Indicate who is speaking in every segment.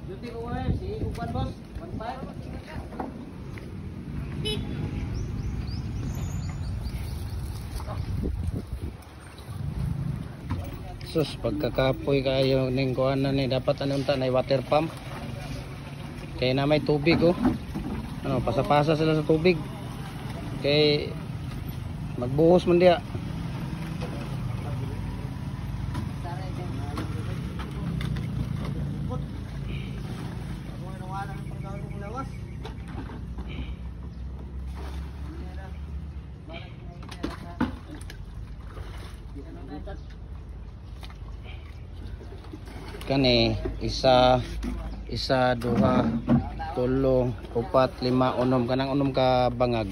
Speaker 1: Duty ko ngayon, si Kupan boss, 1.5. Sus, pagkakapoy kayo ning kuhanan ni dapat anong tanay water pump. Kaya na may tubig oh. Ano, pasa-pasa sila sa tubig. Kay magbuhos man diya. Kani isa duha tulo upat lima unom kanang unom ka bangag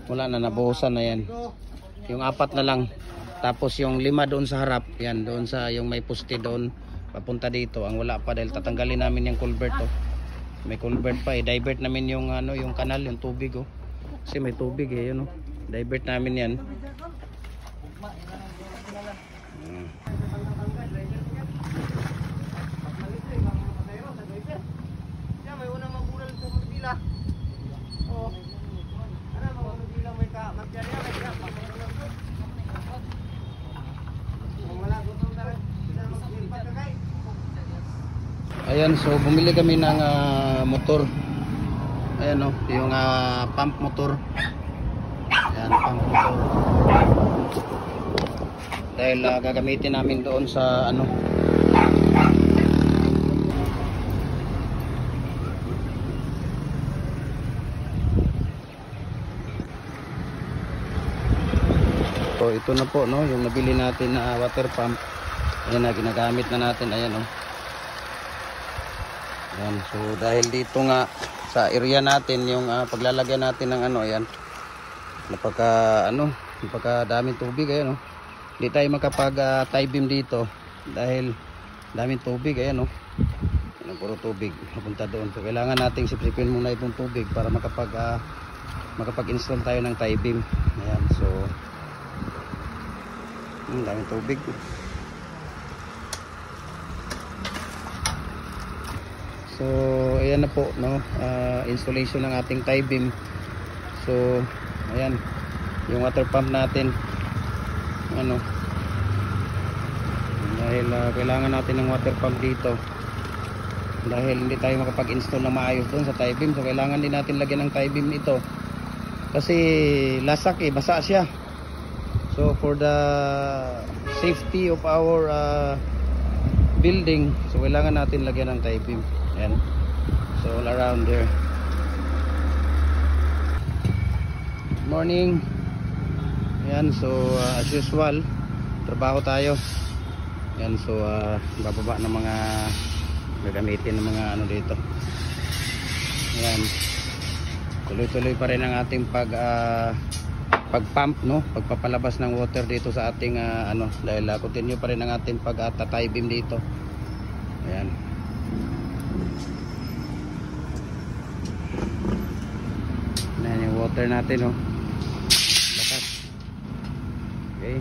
Speaker 1: wala na, nabuhusan na yan. Yung apat na lang, tapos yung lima doon sa harap yan, doon sa yung may poste doon papunta dito ang wala pa dahil tatanggalin namin yung culvert oh. May culvert pa divert namin yung ano, yung kanal, yung tubig oh. Kasi may tubig yun oh. Divert namin yan. Ayan, so bumili kami ng motor. Ayan yung pump motor. Ayan, pump motor. Dahil gagamitin namin doon sa ano. So ito na po no, yung nabili natin na water pump. Ayan na, ginagamit na natin. Ayan Ayan, so dahil dito nga sa area natin yung paglalagyan natin ng ano, ayan. Napaka daming tubig ayan Hindi tayo makapag tie beam dito dahil daming tubig ayan Ayan, puro tubig napunta doon. So kailangan nating sipsipin muna itong tubig para makapag-install tayo ng tie beam. Ayan, so daming tubig. So ayan na po no, installation ng ating tie beam. So ayan yung water pump natin dahil kailangan natin ng water pump dito dahil hindi tayo makapag-install na maayos doon sa tie beam. So kailangan din natin lagyan ng tie beam ito kasi lasak basa siya. So for the safety of our building, so kailangan natin lagyan ng tie beam. Ayan. So all around there. Good morning. Ayan, so as usual trabaho tayo. Ayan, so bababa ng mga gagamitin ng mga ano dito. Ayan, tuloy-tuloy pa rin ang ating pag-pump no, pagpapalabas ng water dito sa ating dahil continue pa rin ang ating pag-tie beam dito. Ayan. Ayan yung water natin bakas. Okay.